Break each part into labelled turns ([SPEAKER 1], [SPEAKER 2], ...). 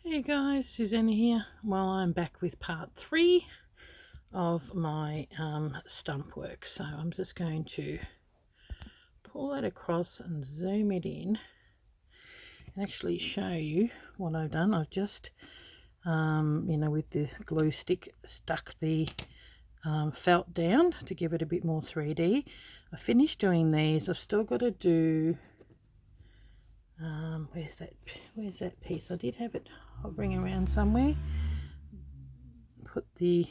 [SPEAKER 1] Hey guys, Susanna here. Well, I'm back with part 3 of my stump work. So I'm just going to pull that across and zoom it in and actually show you what I've done. I've just, with the glue stick, stuck the felt down to give it a bit more 3D. I finished doing these. I've still got to do, where's that piece? I did have it hovering around somewhere. Put the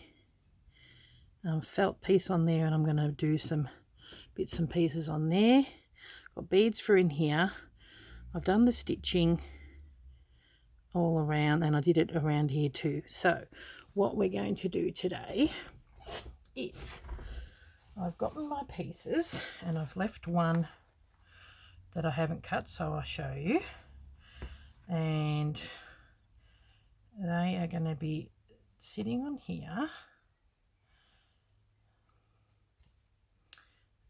[SPEAKER 1] felt piece on there, and I'm going to do some bits and pieces on there. Got beads for in here. I've done the stitching all around, and I did it around here too. So what we're going to do today is I've gotten my pieces and I've left one that I haven't cut, so I'll show you, and they are going to be sitting on here.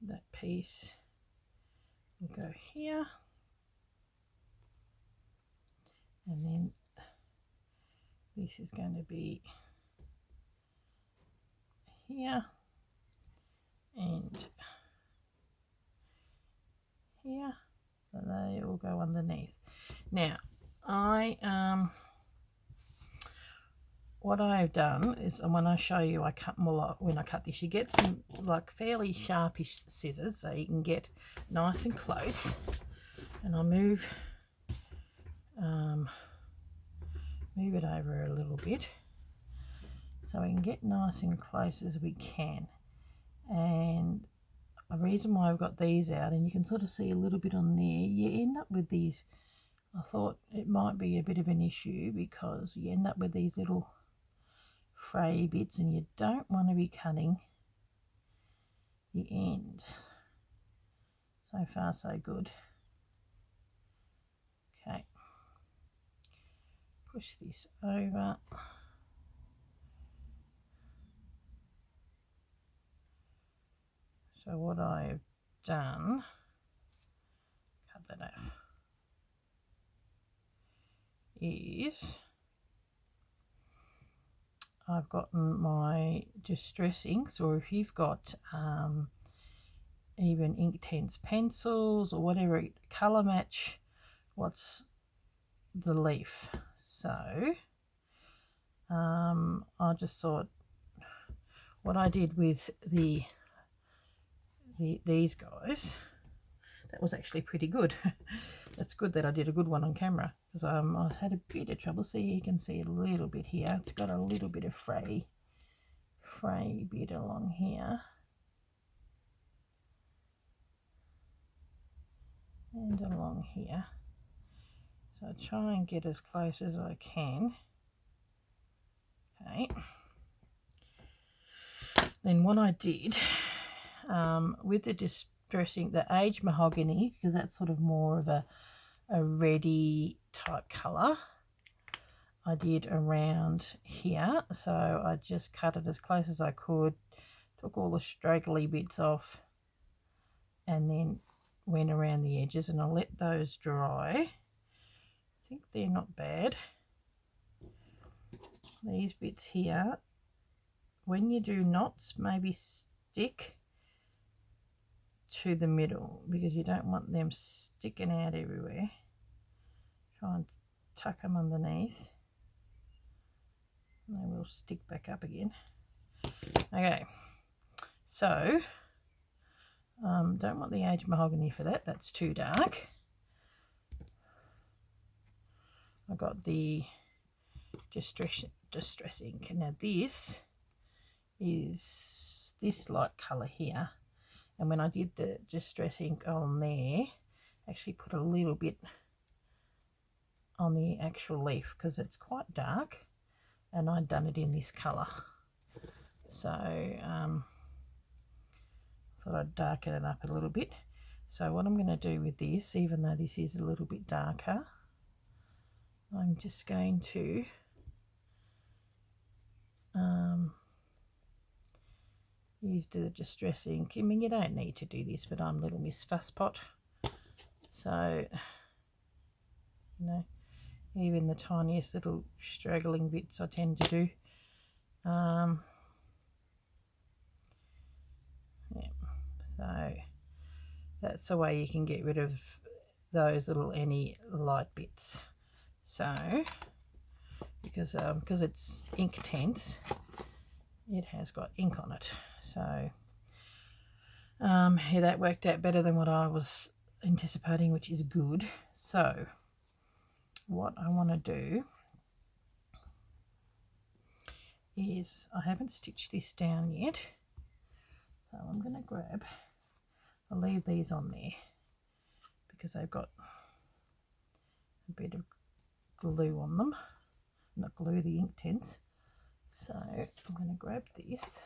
[SPEAKER 1] That piece will go here, and then this is going to be here and here, so they all go underneath. Now what I've done is, and when I show you, I cut more. When I cut this, you get some like fairly sharpish scissors, so you can get nice and close. And I'll move it over a little bit so we can get nice and close as we can. And a reason why I've got these out, and you can sort of see a little bit on there, you end up with these. I thought it might be a bit of an issue because you end up with these little fray bits, and you don't want to be cutting the end. So far so good. Okay, push this over. So what I've done, cut that out, is I've gotten my distress inks, or if you've got even Inktense pencils or whatever, colour match what's the leaf. So I just thought what I did with these guys, that was actually pretty good. It's good that I did a good one on camera, because I had a bit of trouble. See, you can see a little bit here. It's got a little bit of fray bit along here, and along here. So I try and get as close as I can. Okay. Then what I did with the distressing, the aged mahogany, because that's sort of more of a reddy type colour, I did around here. So I just cut it as close as I could, took all the straggly bits off, and then went around the edges, and I let those dry. I think they're not bad. These bits here, when you do knots, maybe stick to the middle, because you don't want them sticking out everywhere. Try and tuck them underneath, and they will stick back up again. Okay, so don't want the aged mahogany for that, that's too dark. I got the distress ink. Now this is this light colour here, and when I did the distress ink on there, actually put a little bit on the actual leaf because it's quite dark, and I'd done it in this colour, so thought I'd darken it up a little bit. So what I'm going to do with this, even though this is a little bit darker, I'm just going to use the distress ink. I mean, you don't need to do this, but I'm Little Miss Fusspot, so you know, even the tiniest little straggling bits I tend to do. Yeah, so that's the way you can get rid of those little any light bits. So because it's Inktense, it has got ink on it. So yeah, that worked out better than what I was anticipating, which is good. So what I want to do is, I haven't stitched this down yet, so I'm going to grab, I'll leave these on there because they've got a bit of glue on them, not glue, the Inktense. So I'm going to grab this,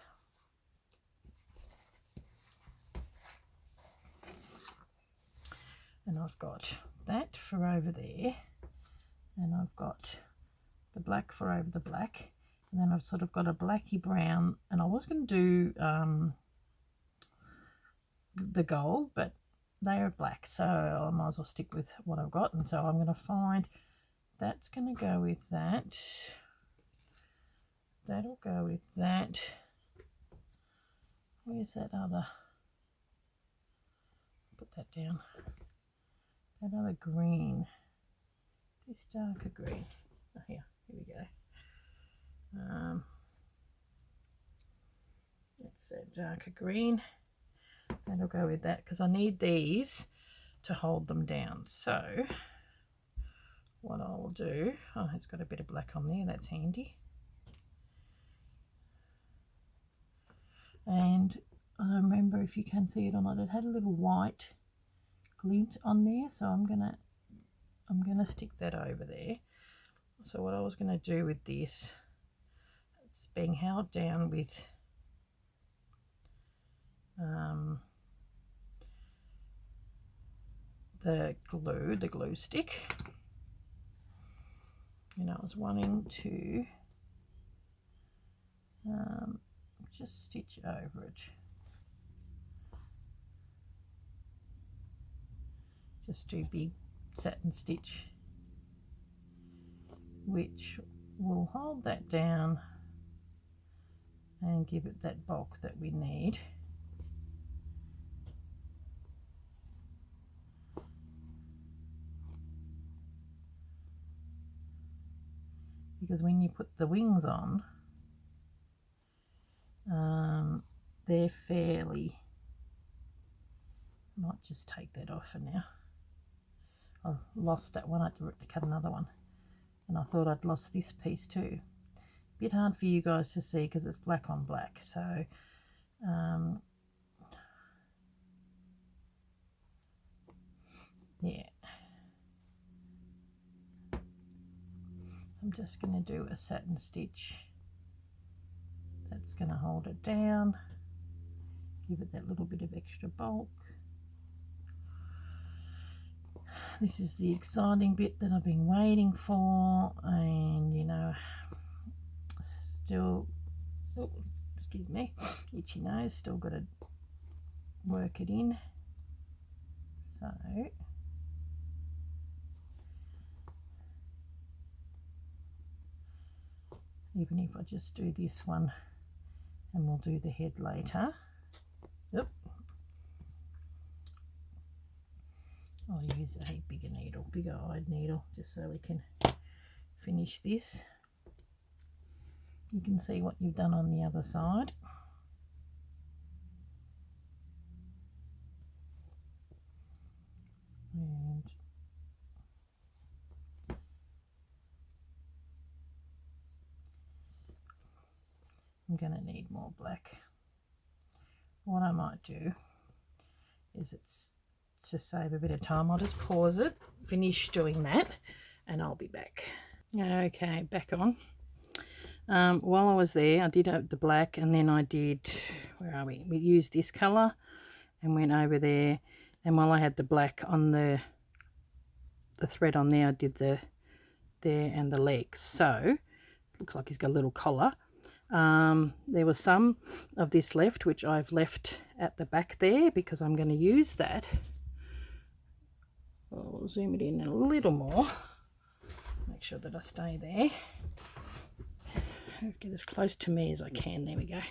[SPEAKER 1] and I've got that for over there, and I've got the black for over the black, and then I've sort of got a blacky brown, and I was going to do the gold, but they are black, so I might as well stick with what I've got. And so I'm going to find, that's going to go with that, that'll go with that. Where's that other, put that down, that other green, this darker green, oh, here we go. That's that darker green, that'll go with that, because I need these to hold them down. So what I'll do, oh, it's got a bit of black on there, that's handy. And I remember, if you can see it or not, it had a little white glint on there, so I'm gonna stick that over there. So what I was going to do with this, it's being held down with the glue stick, and I was wanting to just stitch over it, just do big satin stitch, which will hold that down and give it that bulk that we need. Because when you put the wings on, they're fairly, I might just take that off for now. I lost that one, I had to cut another one, and I thought I'd lost this piece too. Bit hard for you guys to see because it's black on black, so yeah. So I'm just going to do a satin stitch that's going to hold it down, give it that little bit of extra bulk. This is the exciting bit that I've been waiting for, and you know, still, oh, excuse me, itchy nose, still got to work it in. So even if I just do this one, and we'll do the head later. Yep. I'll use a bigger needle, bigger eyed needle, just so we can finish this. You can see what you've done on the other side. And I'm going to need more black. What I might do is, it's to save a bit of time, I'll just pause it, finish doing that, and I'll be back. Okay, back on. While I was there, I did the black, and then I did, where are we? We used this colour and went over there, and while I had the black on the thread on there, I did the there and the legs. So looks like he's got a little collar. There was some of this left, which I've left at the back there because I'm going to use that. I'll zoom it in a little more. Make sure that I stay there. Get as close to me as I can. There we go.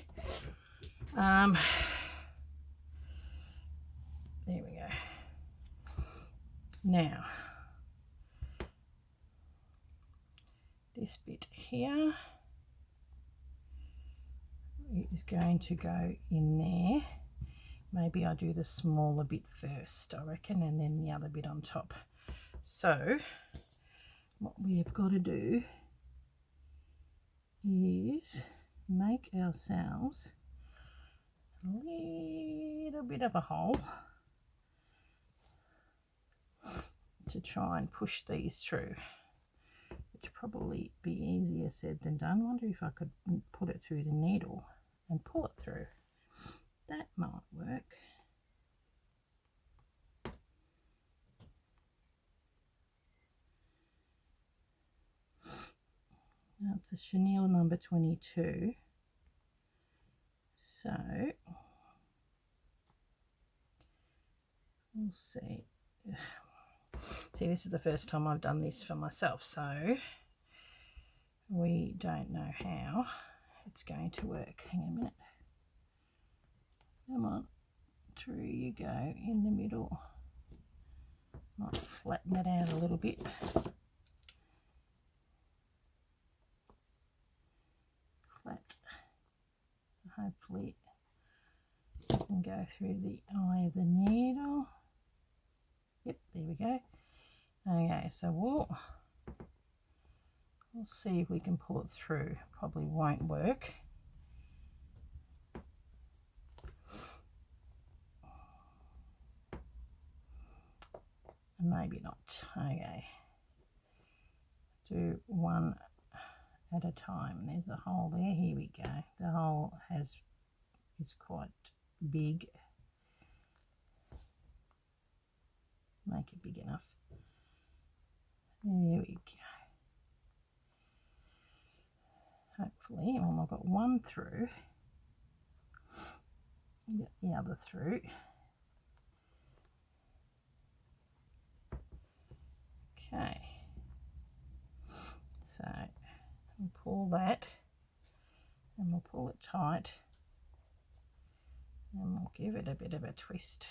[SPEAKER 1] There we go. Now, this bit here is going to go in there. Maybe I do the smaller bit first, I reckon, and then the other bit on top. So what we have got to do is make ourselves a little bit of a hole to try and push these through, which probably be easier said than done. I wonder if I could put it through the needle and pull it through. That might work. Now it's a chenille number 22. So we'll see. See, this is the first time I've done this for myself, so we don't know how it's going to work. Hang on a minute. Come on, through you go in the middle. Might flatten it out a little bit. Flat. Hopefully I can go through the eye of the needle. Yep, there we go. Okay, so we'll see if we can pull it through. Probably won't work. Maybe not. Okay. Do one at a time. There's a hole there. Here we go. The hole is quite big. Make it big enough. There we go. Hopefully, well, I've got one through. Get the other through. Okay. So we'll pull that, and we'll pull it tight, and we'll give it a bit of a twist.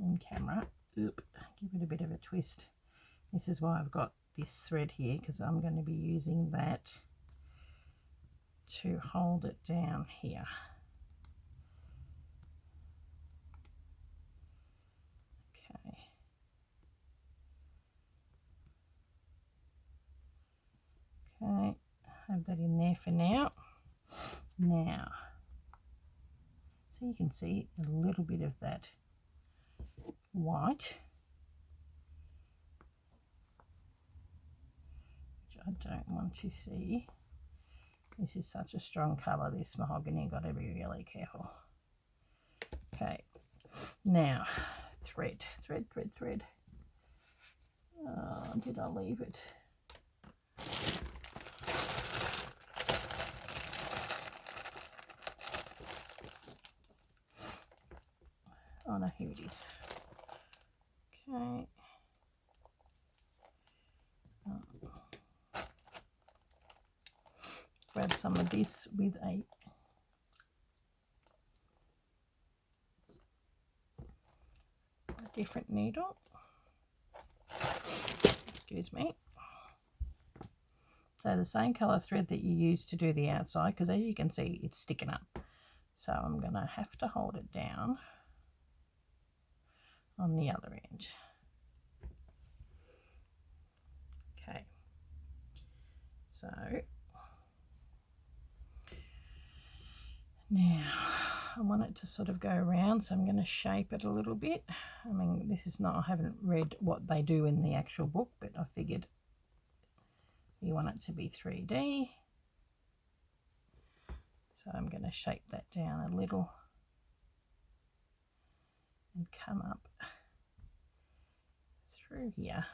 [SPEAKER 1] In camera, oop, give it a bit of a twist. This is why I've got this thread here, because I'm going to be using that to hold it down here. Okay. Okay, have that in there for now. Now, so you can see a little bit of that white, which I don't want to see. This is such a strong colour, this mahogany, got to be really careful. Okay, now thread. Did I leave it? Oh no, here it is. Okay. Grab some of this with a different needle. Excuse me. So the same colour thread that you use to do the outside, because as you can see it's sticking up. So I'm going to have to hold it down on the other end. Okay. So now I want it to sort of go around, so I'm going to shape it a little bit. I mean, this is not, I haven't read what they do in the actual book, but I figured you want it to be 3D. So I'm going to shape that down a little and come up through here.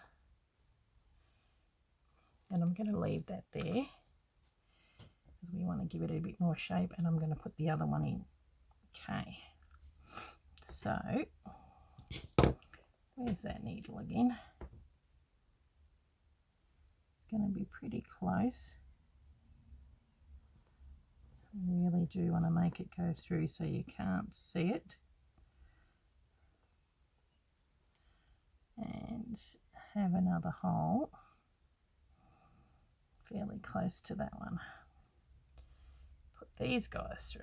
[SPEAKER 1] And I'm going to leave that there because we want to give it a bit more shape, and I'm going to put the other one in. Okay, so Where's that needle again? It's going to be pretty close. I really do want to make it go through so you can't see it. And have another hole fairly close to that one. Put these guys through.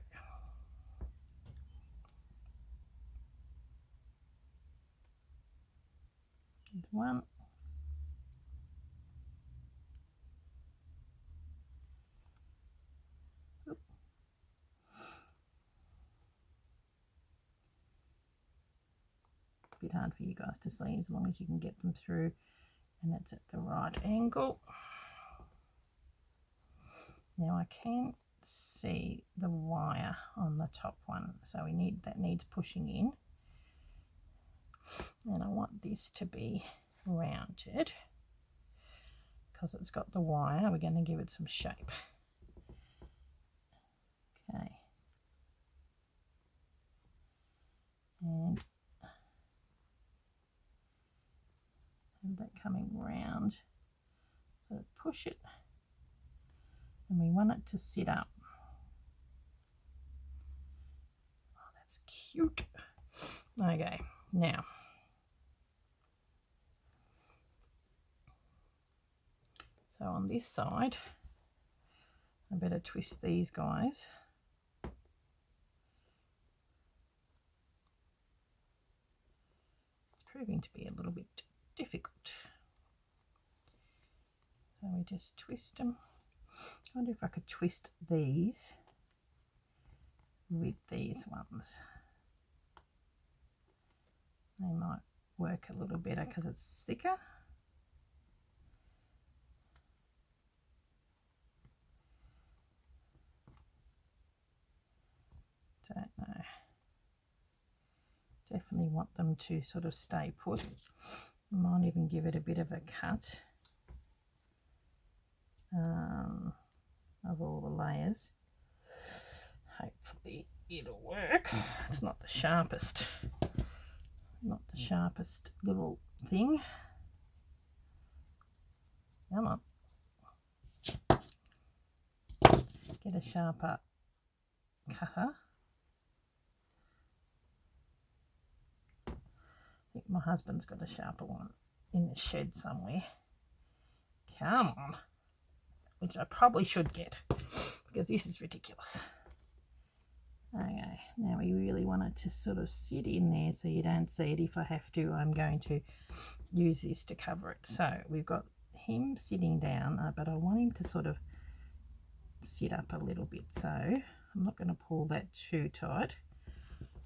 [SPEAKER 1] There's one. Oop. A bit hard for you guys to see, as long as you can get them through and it's at the right angle. Now I can see the wire on the top one, so that needs pushing in, and I want this to be rounded because it's got the wire. We're going to give it some shape. Okay, and have that coming round, so push it, and we want it to sit up. Oh, that's cute. Okay, now so on this side I better twist these guys. It's proving to be a little bit difficult, so we just twist them. I wonder if I could twist these with these ones. They might work a little better because it's thicker. Don't know. Definitely want them to sort of stay put. I might even give it a bit of a cut of all the layers. Hopefully it'll work. It's not the sharpest little thing. Come on. Get a sharper cutter. I think my husband's got a sharper one in the shed somewhere. Come on. Which I probably should get because this is ridiculous. Okay, now we really want it to sort of sit in there so you don't see it. If I have to, I'm going to use this to cover it. So we've got him sitting down, but I want him to sort of sit up a little bit. So I'm not going to pull that too tight.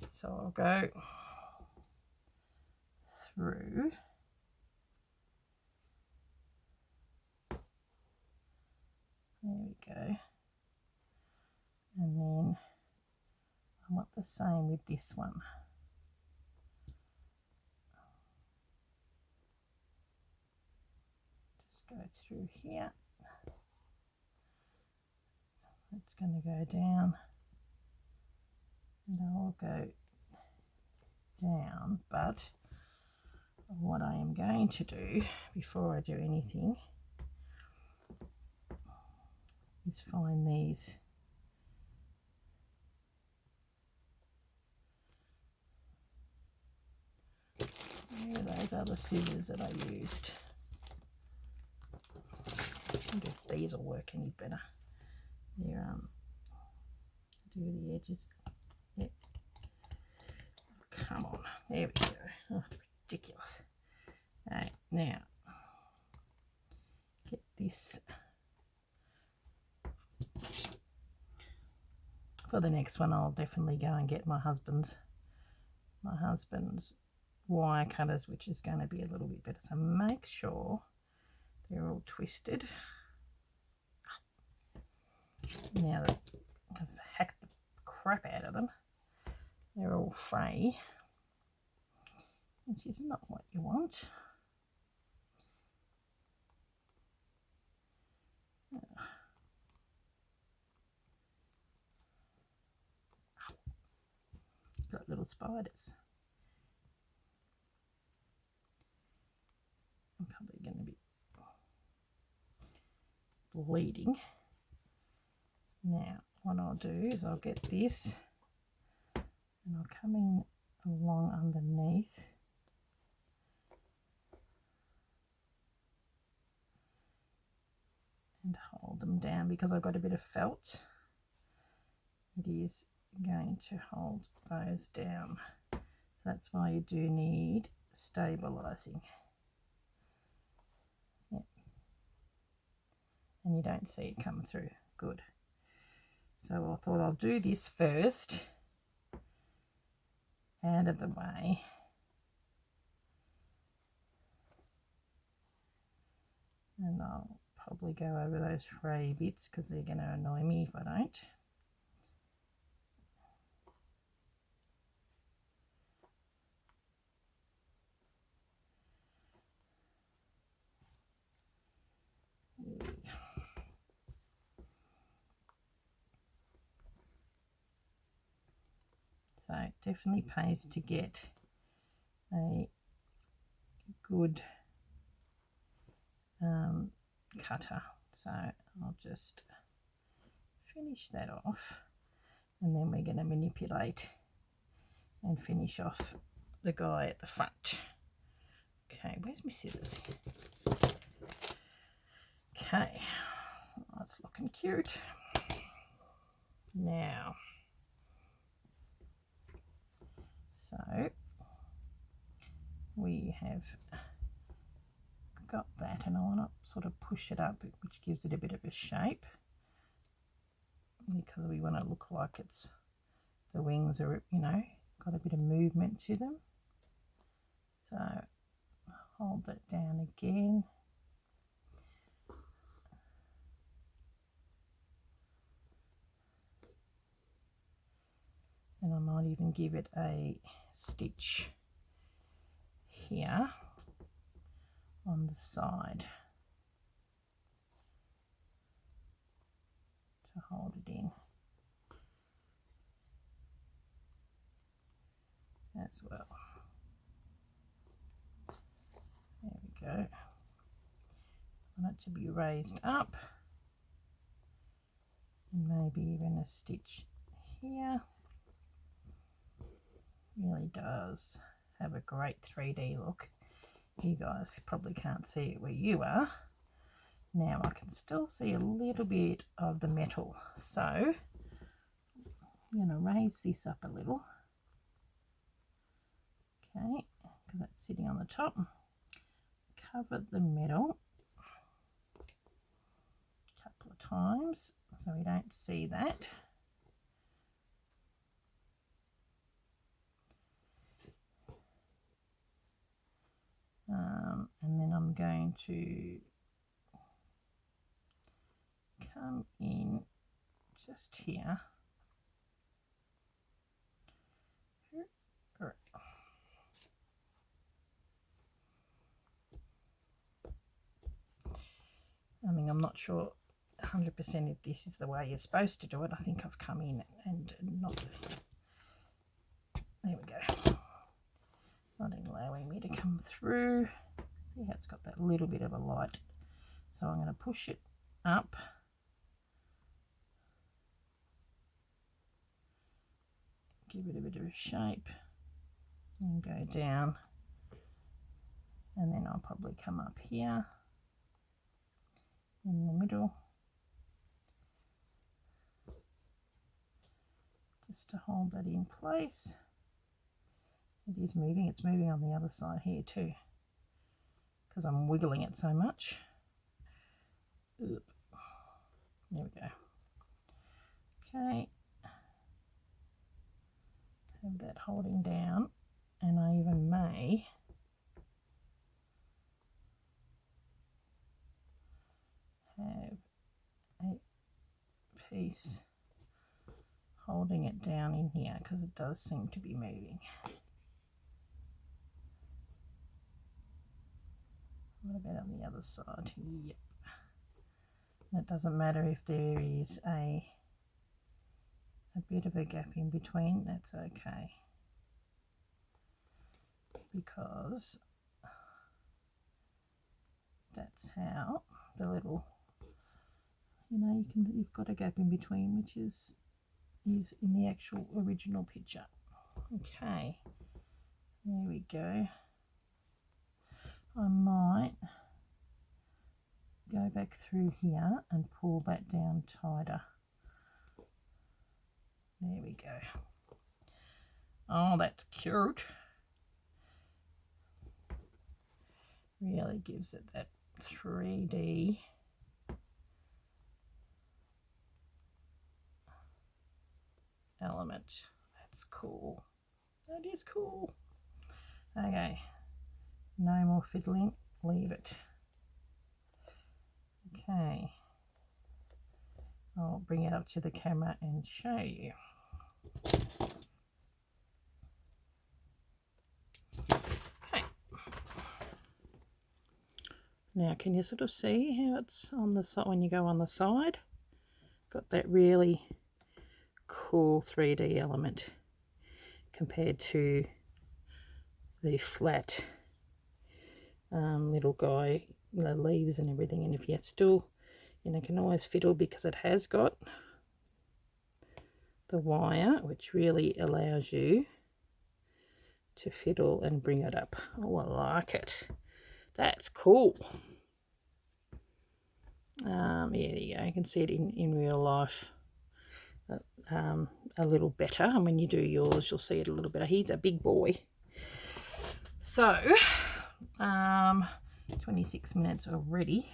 [SPEAKER 1] So I'll go through. There we go. And then I want the same with this one. Just go through here. It's going to go down, and I'll go down, but what I am going to do before I do anything is find these where are those other scissors that I used. I wonder if these will work any better. They're do the edges. Yep. Come on, there we go. Oh, ridiculous. Right, now get this. For the next one, I'll definitely go and get my husband's wire cutters, which is going to be a little bit better. So make sure they're all twisted. Now that I've hacked the crap out of them, they're all free, which is not what you want. Got little spiders. bleeding. Now what I'll do is I'll get this and I'll come in along underneath and hold them down because I've got a bit of felt. It is going to hold those down. So that's why you do need stabilising. Yep. And you don't see it come through. Good. So I thought I'll do this first, out of the way. And I'll probably go over those fray bits because they're going to annoy me if I don't. So it definitely pays to get a good cutter. So I'll just finish that off and then we're going to manipulate and finish off the guy at the front. Okay, where's my scissors? Okay, that's looking cute. Now, so we have got that and I want to sort of push it up, which gives it a bit of a shape because we want to look like it's the wings are, you know, got a bit of movement to them. So hold that down again. And I might even give it a stitch here on the side to hold it in as well. There we go. I want it to be raised up and maybe even a stitch here. Really does have a great 3D look. You guys probably can't see it where you are. Now I can still see a little bit of the metal, so I'm going to raise this up a little. Okay, because that's sitting on the top. Cover the metal a couple of times so we don't see that. And then I'm going to come in just here. I mean, I'm not sure 100% if this is the way you're supposed to do it. I think I've come in and not... There we go. Not allowing me to come through. See how it's got that little bit of a light. So I'm going to push it up. Give it a bit of a shape. And go down. And then I'll probably come up here in the middle. Just to hold that in place. It is moving. It's moving on the other side here too, because I'm wiggling it so much. Oop. There we go. Okay. Have that holding down, and I even may have a piece holding it down in here because it does seem to be moving. What about on the other side? Yep. It doesn't matter if there is a bit of a gap in between, that's okay, because that's how the little you know, you've got a gap in between, which is in the actual original picture. Okay, there we go. I might go back through here and pull that down tighter. There we go. Oh, that's cute. Really gives it that 3D element. That's cool. That is cool. Okay, no more fiddling, leave it. Okay, I'll bring it up to the camera and show you. Okay, now can you sort of see how it's on the side when you go on the side? Got that really cool 3D element compared to the flat little guy, the leaves and everything. And if you still, you know, can always fiddle because it has got the wire, which really allows you to fiddle and bring it up. Oh, I like it. That's cool. Yeah, there you go. You can see it in real life a little better, and when you do yours, you'll see it a little better. He's a big boy. So, 26 minutes already.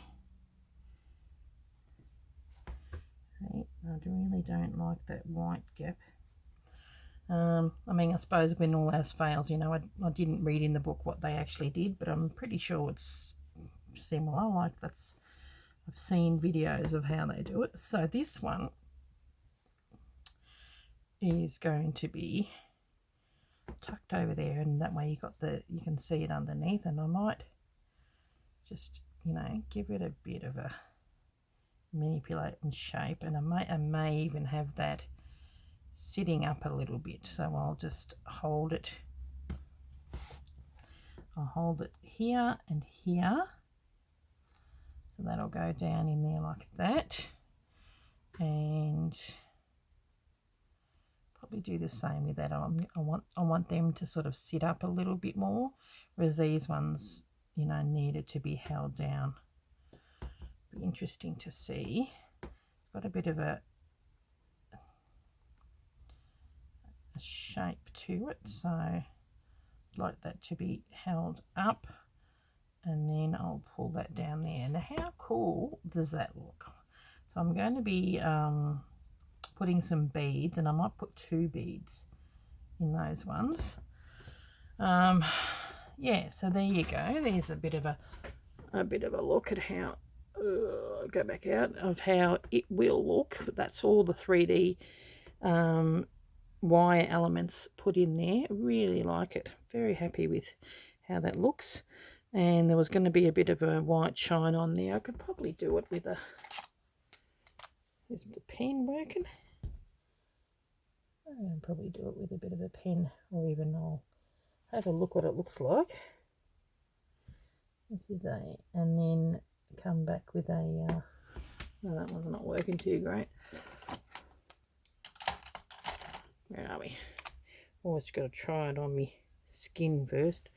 [SPEAKER 1] Right, I really don't like that white gap. I mean, I suppose when all else fails, you know, I didn't read in the book what they actually did, but I'm pretty sure it's similar. Like I've seen videos of how they do it. So this one is going to be tucked over there, and that way you can see it underneath. And I might just, you know, give it a bit of a manipulate and shape, and I may even have that sitting up a little bit. So I'll just hold it. I'll hold it here and here, so that'll go down in there like that, and probably do the same with that. I want them to sort of sit up a little bit more, whereas these ones, you know, needed to be held down. Be interesting to see. It's got a bit of a shape to it, so I'd like that to be held up, and then I'll pull that down there. Now how cool does that look? So I'm going to be putting some beads, and I might put 2 beads in those ones. Yeah, so there you go. There's a bit of a look at how go back out of how it will look. But that's all the 3D wire elements put in there. Really like it. Very happy with how that looks. And there was going to be a bit of a white shine on there. I could probably do it with is the pen working? I'll probably do it with a bit of a pen, or even I'll have a look what it looks like. This is and then come back with a no, that one's not working too great. Where are we? Always got to try it on me skin first.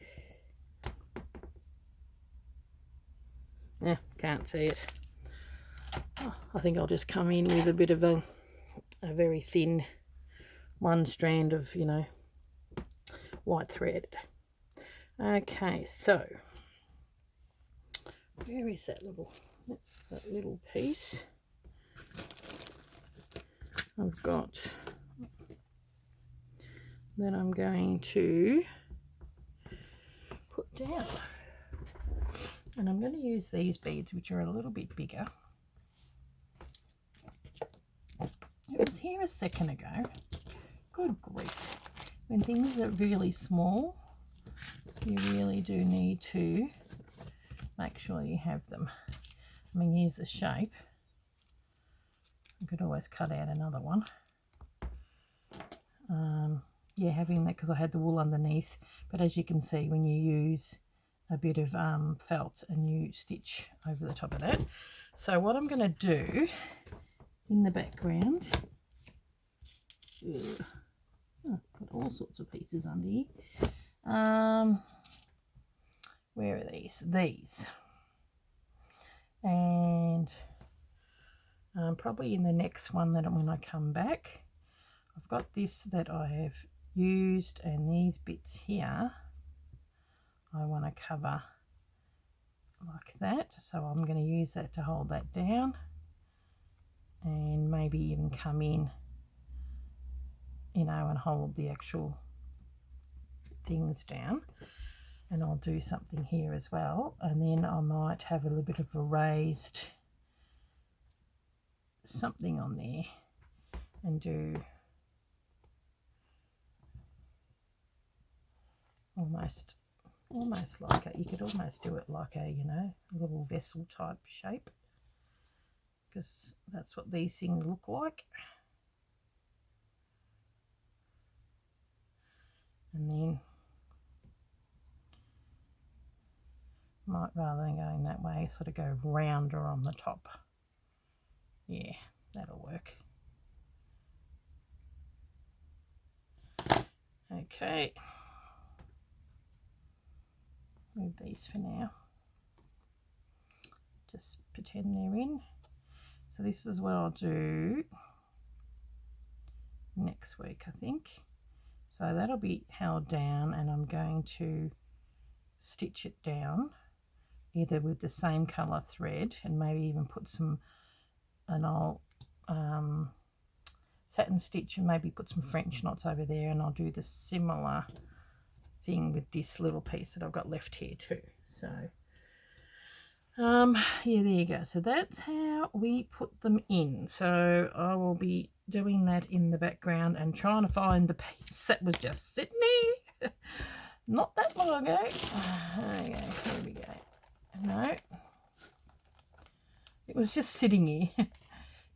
[SPEAKER 1] Yeah, can't see it. Oh, I think I'll just come in with a bit of a very thin one strand of, you know, white thread. Okay, so where is that little piece? I've got that I'm going to put down, and I'm going to use these beads, which are a little bit bigger. It was here a second ago. Good grief. When things are really small, you really do need to make sure you have them. I mean, here's the shape. I could always cut out another one. Yeah, having that, because I had the wool underneath. But as you can see, when you use a bit of felt, and you stitch over the top of that. So what I'm going to do in the background, got all sorts of pieces under here. Where are these? These. And probably in the next one, that when I come back, I've got this that I have used, and these bits here I want to cover like that. So I'm going to use that to hold that down, and maybe even come in, you know, and hold the actual things down. And I'll do something here as well, and then I might have a little bit of a raised something on there and do almost like a, you could almost do it like a, you know, little vessel type shape, because that's what these things look like. And then might, rather than going that way, sort of go rounder on the top. Yeah, that'll work. Okay, move these for now. Just pretend they're in. So this is what I'll do next week, I think. So that'll be held down, and I'm going to stitch it down either with the same colour thread, and maybe even put some, an old satin stitch, and maybe put some French knots over there, and I'll do the similar thing with this little piece that I've got left here too. So yeah, there you go. So that's how we put them in. So I will be doing that in the background and trying to find the piece that was just sitting here not that long ago. Okay, here we go. No, it was just sitting here,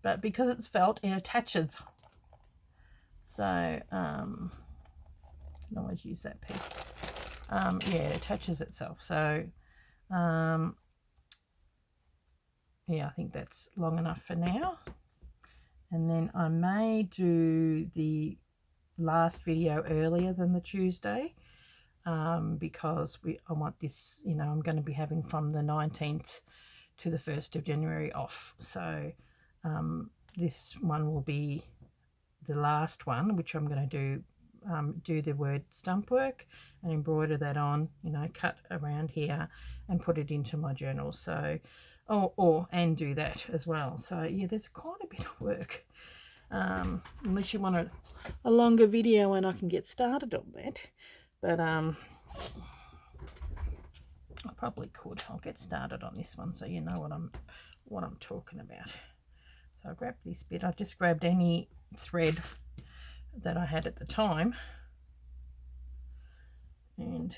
[SPEAKER 1] but because it's felt, it attaches. So I can always use that piece. Yeah, it attaches itself. So yeah, I think that's long enough for now. And then I may do the last video earlier than the Tuesday, because I want this, you know, I'm going to be having from the 19th to the 1st of January off. So this one will be the last one, which I'm going to do the word Stumpwork and embroider that on, you know, cut around here and put it into my journal. So and do that as well. So yeah, there's quite a bit of work, unless you want a longer video and I can get started on that. But I probably could. I'll get started on this one so you know what I'm talking about. So I grabbed this bit. I just grabbed any thread that I had at the time, and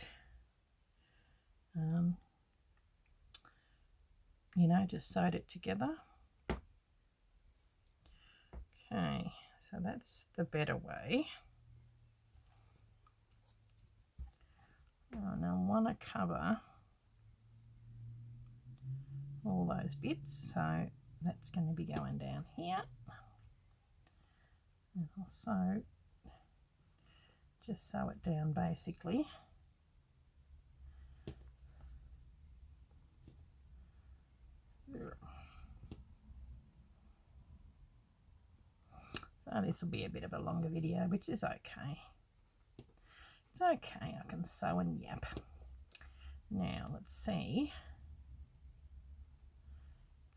[SPEAKER 1] you know, just sewed it together. Okay, so that's the better way. And I want to cover all those bits, so that's going to be going down here, and also just sew it down basically. So this will be a bit of a longer video, which is okay. It's okay, I can sew and yap. Now let's see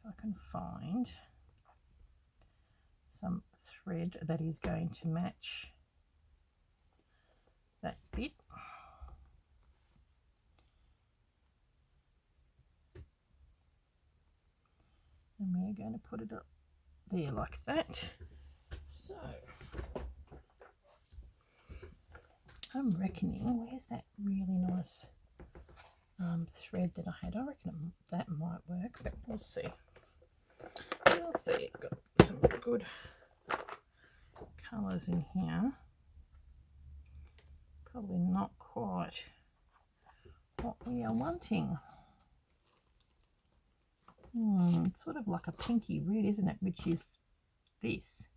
[SPEAKER 1] if I can find some thread that is going to match that bit. And we're going to put it up there like that. So I'm reckoning, where's that really nice thread that I had? I reckon that might work, but we'll see. We'll see. It's got some good colours in here. Probably not quite what we are wanting. It's sort of like a pinky red, isn't it? Which is this.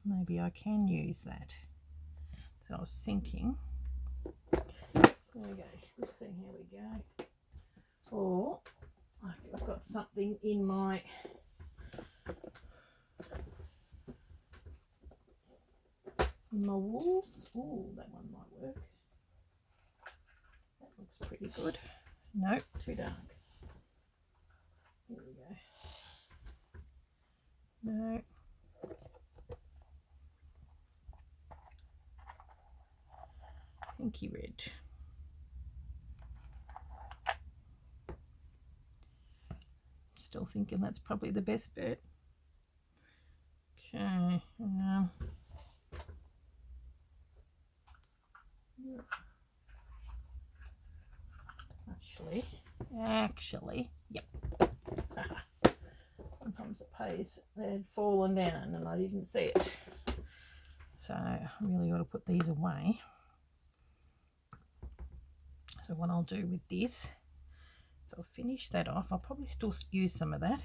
[SPEAKER 1] Maybe I can use that. So I was thinking, there we go. We'll see how we go. Or I've got something in my walls. Oh, that one might work. That looks pretty good. No, too dark. Here we go. No. Pinky red. Still thinking that's probably the best bet. Okay. Actually, yep. Sometimes it pays. They had fallen down and I didn't see it. So I really ought to put these away. So what I'll do with this, so I'll finish that off. I'll probably still use some of that.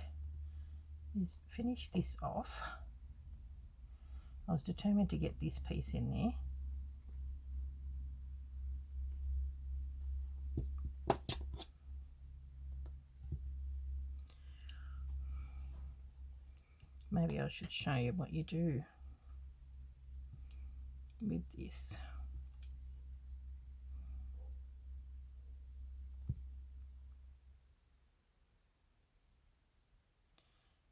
[SPEAKER 1] Is finish this off. I was determined to get this piece in there. Maybe I should show you what you do with this.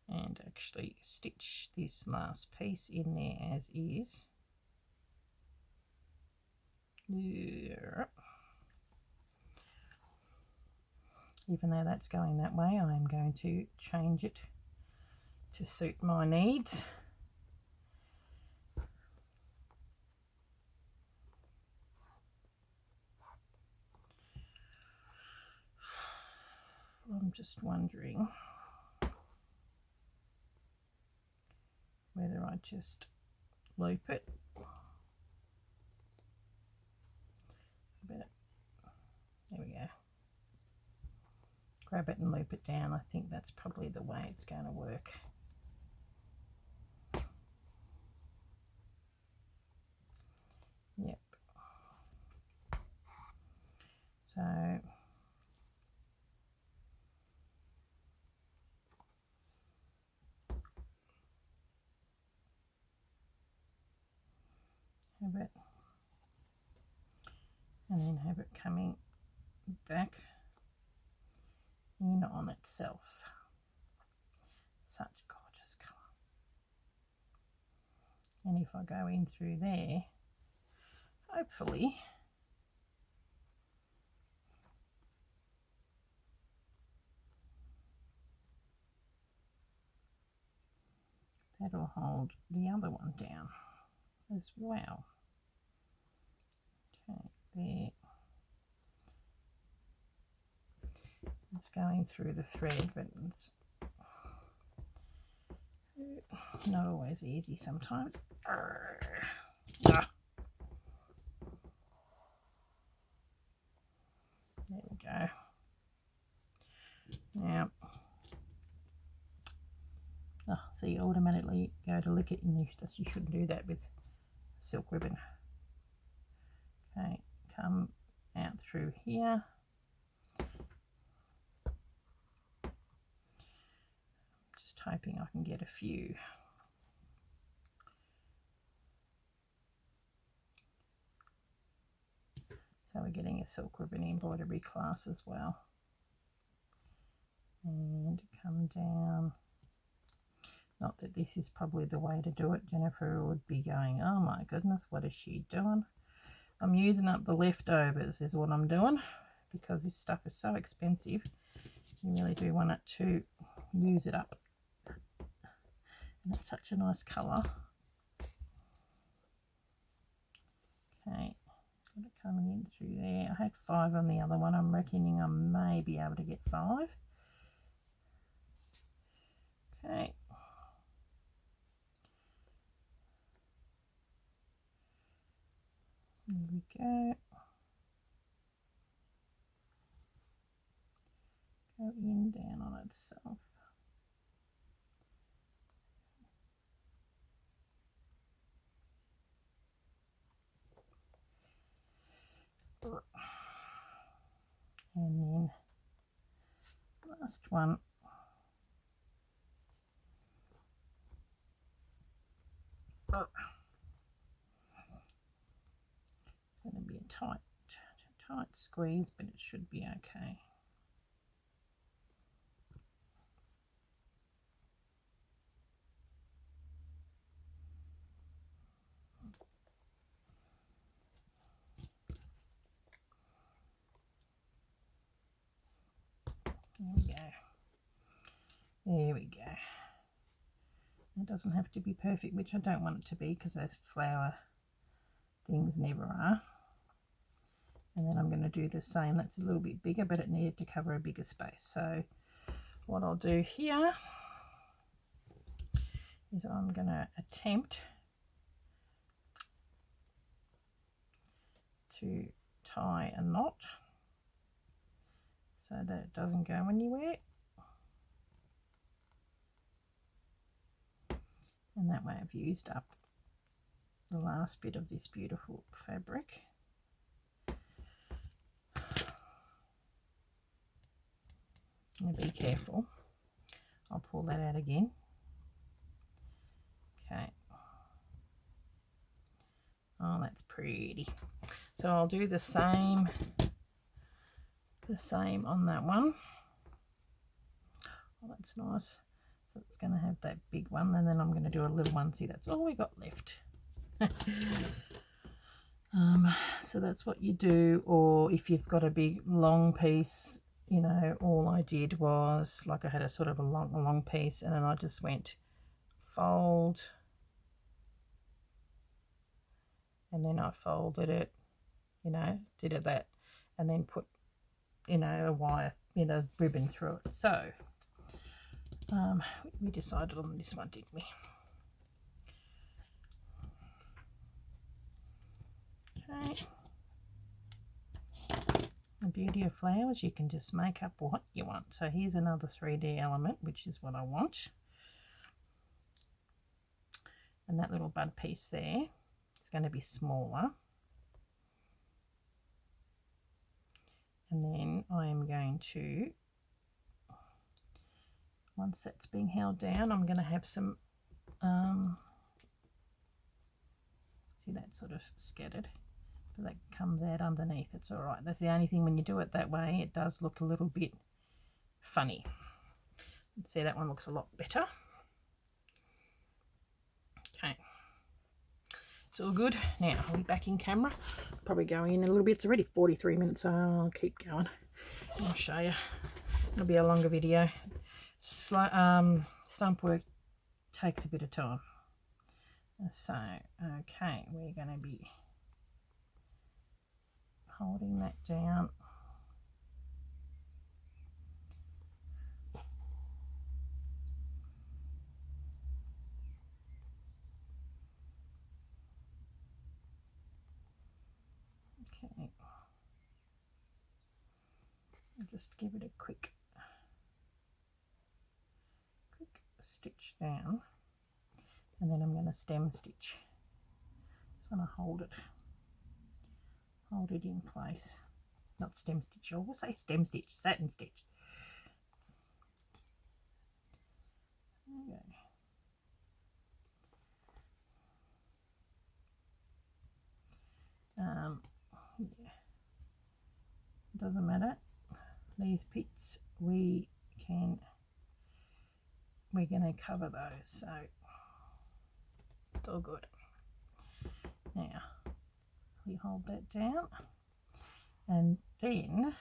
[SPEAKER 1] And actually stitch this last piece in there as is. Yeah. Even though that's going that way, I am going to change it to suit my needs. I'm just wondering whether I just loop it. There we go. Grab it and loop it down. I think that's probably the way it's going to work. Yep. So have it, and then have it coming back in on itself. Such gorgeous colour. And if I go in through there, hopefully that'll hold the other one down as well. Okay, there. It's going through the thread, but it's not always easy sometimes. Ah. There we go. Now, so you automatically go to lick it, and you shouldn't do that with silk ribbon. Okay, come out through here. Just hoping I can get a few. So we're getting a silk ribbon embroidery class as well. And come down. Not that this is probably the way to do it. Jennifer would be going, oh my goodness, what is she doing? I'm using up the leftovers is what I'm doing, because this stuff is so expensive. You really do want it to use it up. And it's such a nice colour. Okay, got it coming in through there. I had 5 on the other one. I'm reckoning I may be able to get 5. Okay. There we go. go in, down on itself. And then last one. It's going to be a tight squeeze, but it should be okay. There we go. There we go. It doesn't have to be perfect, which I don't want it to be because those flower things never are. And then I'm going to do the same. That's a little bit bigger, but it needed to cover a bigger space. So what I'll do here is I'm going to attempt to tie a knot so that it doesn't go anywhere. And that way I've used up the last bit of this beautiful fabric. Now be careful. I'll pull that out again. Okay. Oh, that's pretty. So I'll do the same on that one. Oh, that's nice. So it's going to have that big one, and then I'm going to do a little one. See, that's all we got left. So that's what you do. Or if you've got a big long piece, you know, all I did was, like, I had a sort of a long piece, and then I just went fold, and then I folded it, you know, did it that, and then put, you know, a wire, you know, ribbon through it. So we decided on this one, didn't we? Okay. The beauty of flowers, you can just make up what you want. So here's another 3D element, which is what I want. And that little bud piece there is going to be smaller. And then I am going to, once that's being held down, I'm going to have some, see that sort of scattered, but that comes out underneath. It's all right. That's the only thing, when you do it that way, it does look a little bit funny. See, that one looks a lot better. Okay. It's all good. Now, I'll be back in camera. Probably going in a little bit. It's already 43 minutes, so I'll keep going. I'll show you. It'll be a longer video. Stump work takes a bit of time. So, okay, we're going to be holding that down. Okay. I'll just give it a quick stitch down, and then I'm going to stem stitch. Just want to hold it in place. Not stem stitch, I always say stem stitch, satin stitch. There we go. Yeah. Doesn't matter. These bits we're going to cover those, so it's all good. Now we hold that down, and then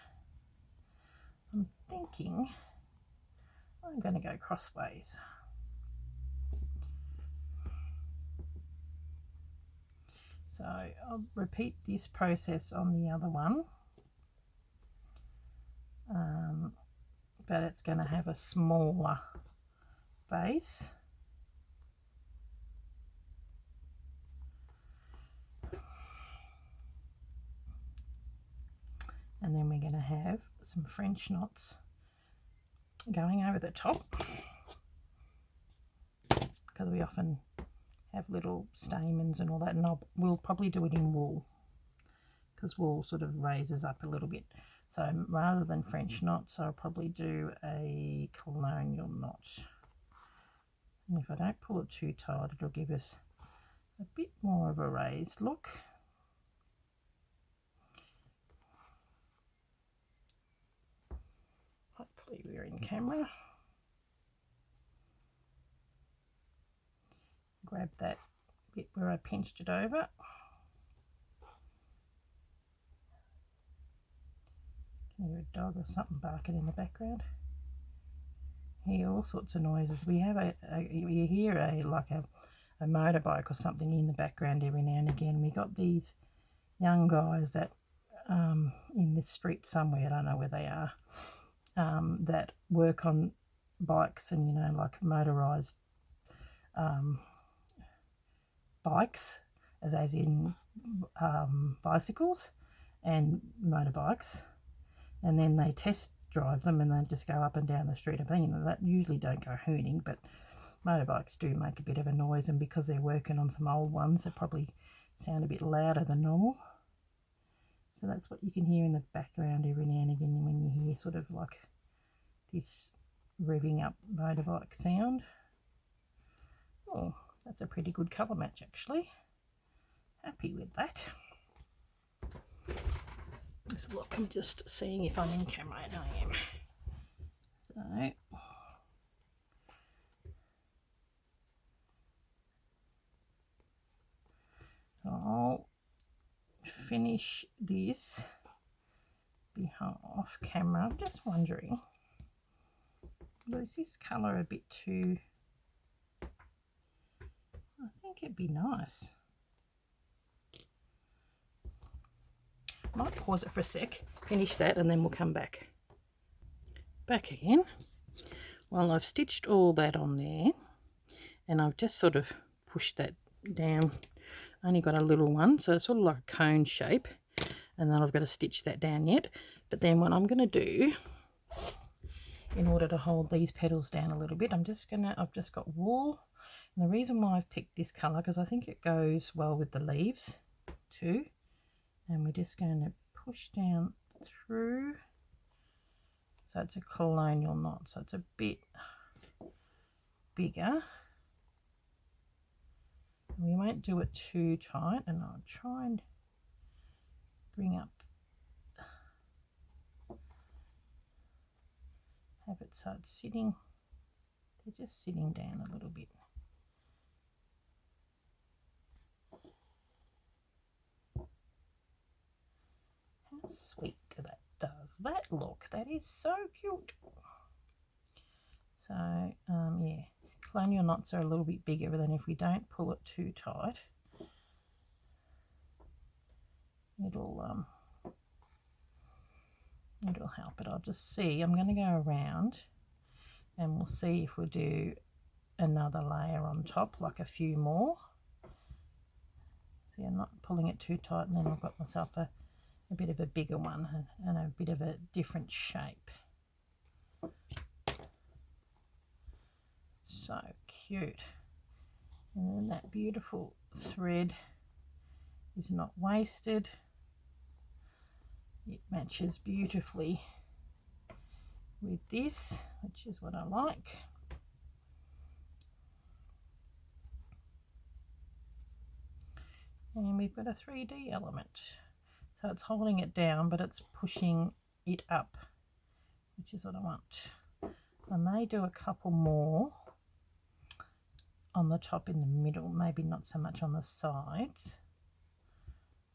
[SPEAKER 1] I'm thinking I'm going to go crossways. So I'll repeat this process on the other one, but it's going to have a smaller base. And then we're going to have some French knots going over the top, because we often have little stamens and all that, and we'll probably do it in wool, because wool sort of raises up a little bit. So rather than French knots, I'll probably do a colonial knot. And if I don't pull it too tight, it'll give us a bit more of a raised look. Hopefully we're in camera. Grab that bit where I pinched it over. Can you hear a dog or something barking in the background? Hear all sorts of noises. We have you hear a motorbike or something in the background every now and again. We got these young guys that in this street somewhere, I don't know where they are, that work on bikes, and like motorized bikes, as in bicycles and motorbikes, and then they test drive them and then just go up and down the street. I mean, that usually don't go hooning, but motorbikes do make a bit of a noise, and because they're working on some old ones, they probably sound a bit louder than normal. So that's what you can hear in the background every now and again when you hear sort of like this revving up motorbike sound. Oh, that's a pretty good colour match actually. Happy with that. Let's look, I'm just seeing if I'm in camera, and I am. So I'll finish this behind off camera. I'm just wondering, was this colour a bit too, I think it'd be nice. Might pause it for a sec, finish that, and then we'll come back. Back again. Well, I've stitched all that on there, and I've just sort of pushed that down. Only got a little one, so it's sort of like a cone shape, and then I've got to stitch that down yet. But then what I'm going to do, in order to hold these petals down a little bit, I've just got wool, and the reason why I've picked this colour, because I think it goes well with the leaves too, and we're just going to push down through. So it's a colonial knot, so it's a bit bigger. We won't do it too tight, and I'll try and bring up, have it so it's sitting, they're just sitting down a little bit. How sweet does that look? That is so cute. So yeah, colonial knots are a little bit bigger, but then if we don't pull it too tight, it'll help it. I'll just see, I'm going to go around and we'll see if we do another layer on top, like a few more. See, I'm not pulling it too tight, and then I've got myself a bit of a bigger one and a bit of a different shape. So cute. And then that beautiful thread is not wasted. It matches beautifully with this, which is what I like. And we've got a 3D element. So it's holding it down, but it's pushing it up, which is what I want. I may do a couple more on the top in the middle, maybe not so much on the sides.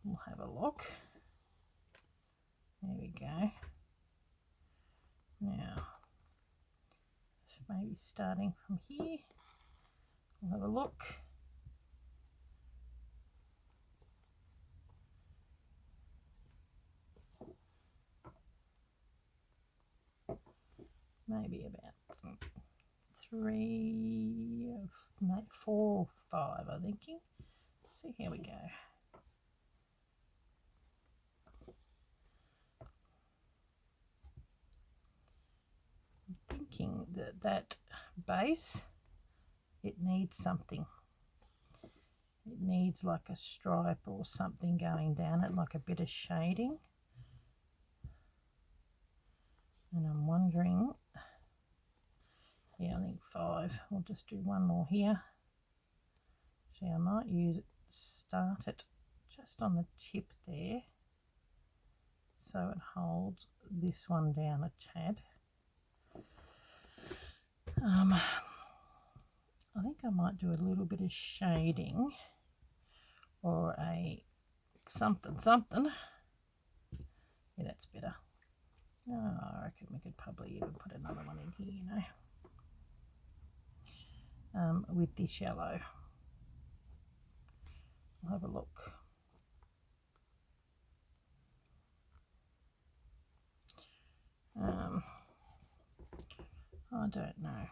[SPEAKER 1] We'll have a look. There we go. Now, maybe starting from here, we'll have a look. Maybe about 3, 4, 5, I'm thinking. Let's see, here we go. I'm thinking that that base, it needs something. It needs like a stripe or something going down it, like a bit of shading. And I'm wondering, yeah, I think 5. I'll just do one more here. See, I might start it just on the tip there, so it holds this one down a tad. I think I might do a little bit of shading or a something. Yeah, that's better. Oh, I reckon we could probably even put another one in here, you know, with this yellow. I'll have a look. I don't know.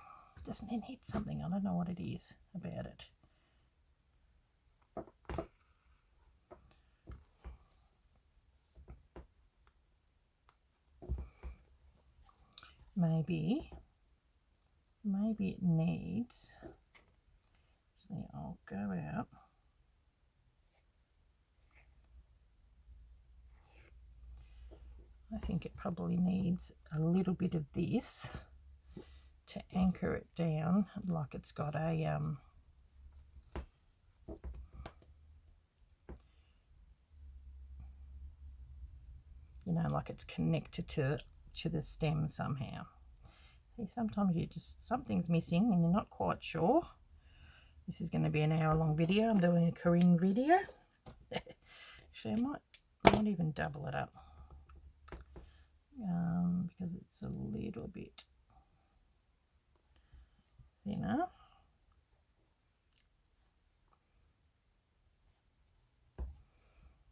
[SPEAKER 1] Doesn't it hit something? I don't know what it is about it. Maybe it needs, see, I'll go out. I think it probably needs a little bit of this to anchor it down, like it's got a you know, like it's connected to the stem somehow. See, sometimes you just, something's missing and you're not quite sure. This is going to be an hour-long video. I'm doing a Corinne video. Actually, I might even double it up because it's a little bit thinner.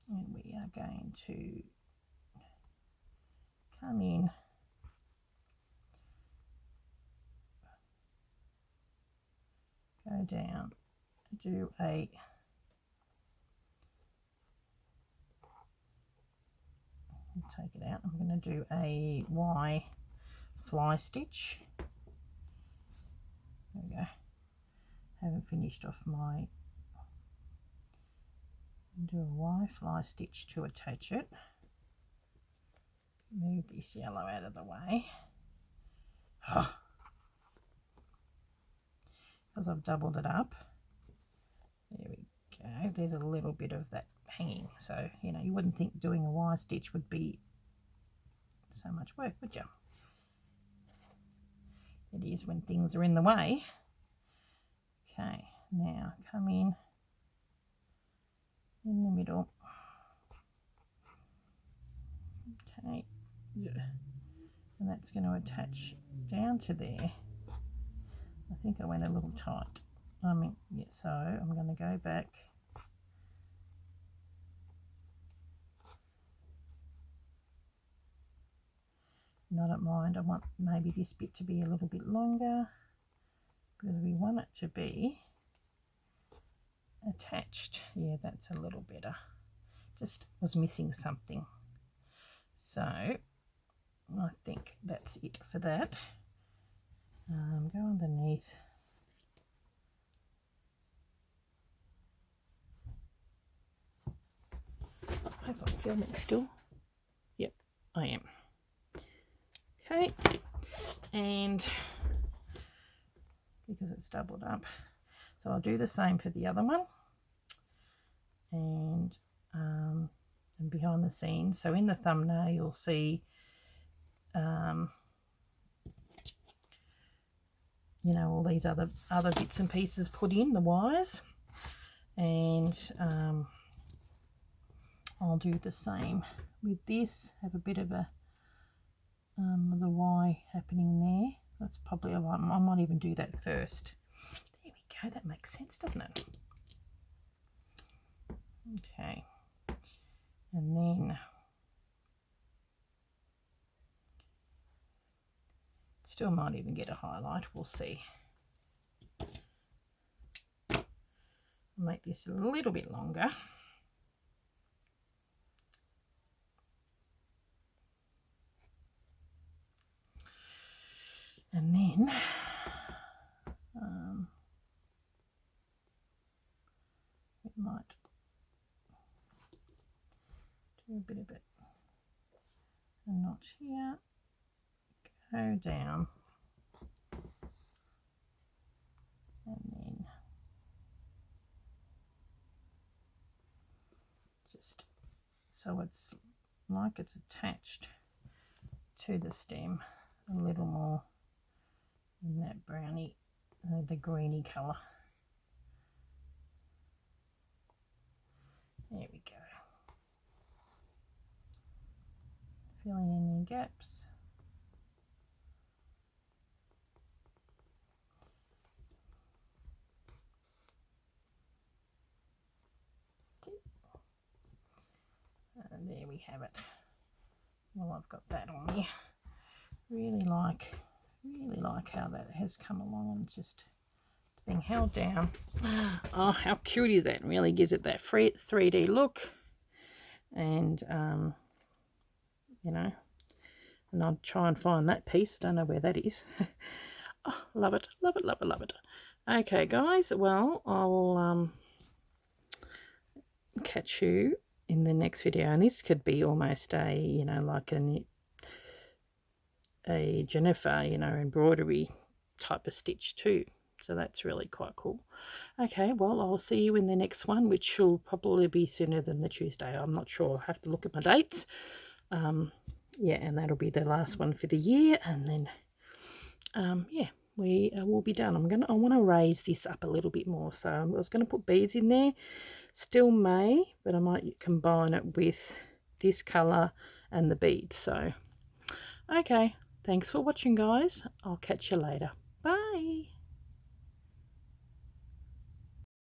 [SPEAKER 1] And we are going to come in go down, do a take it out. I'm going to do a Y fly stitch. There we go. Haven't finished off my, do a Y fly stitch to attach it. Move this yellow out of the way. Because I've doubled it up. There we go. There's a little bit of that hanging. So, you know, you wouldn't think doing a Y stitch would be so much work, would you? It is when things are in the way. Okay, now come in the middle. Okay, and that's going to attach down to there. I think I went a little tight. I mean, yeah, so I'm going to go back. I don't mind. I want maybe this bit to be a little bit longer because we want it to be attached. Yeah, that's a little better. Just was missing something. So I think that's it for that. Go underneath. I hope I'm filming still. Yep, I am. Okay, and because it's doubled up, so I'll do the same for the other one. And behind the scenes, so in the thumbnail you'll see you know, all these other bits and pieces put in, the wires, and I'll do the same with this. Have a bit of a the Y happening there. That's probably, I might even do that first. There we go, that makes sense, doesn't it? Okay, and then still might even get a highlight, we'll see. I'll make this a little bit longer. And then it might do a bit of it. A notch here, go down, and then just so it's like it's attached to the stem a little more in that brownie, the greeny colour. There we go. Filling in your gaps. And there we have it. Well, I've got that on there. Really like how that has come along, and just it's being held down. Oh, how cute is that? It really gives it that 3D look. And you know, and I'll try and find that piece. Don't know where that is. Oh, love it, love it, love it, love it. Okay, guys. Well, I'll catch you in the next video, and this could be almost a, you know, like a Jennifer, you know, embroidery type of stitch too. So that's really quite cool. Okay, well, I'll see you in the next one, which will probably be sooner than the Tuesday. I'm not sure. I have to look at my dates. Yeah, and that'll be the last one for the year, and then yeah, we will be done. I want to raise this up a little bit more, so I was going to put beads in there. Still may, but I might combine it with this color and the beads. So okay, thanks for watching, guys. I'll catch you later. Bye.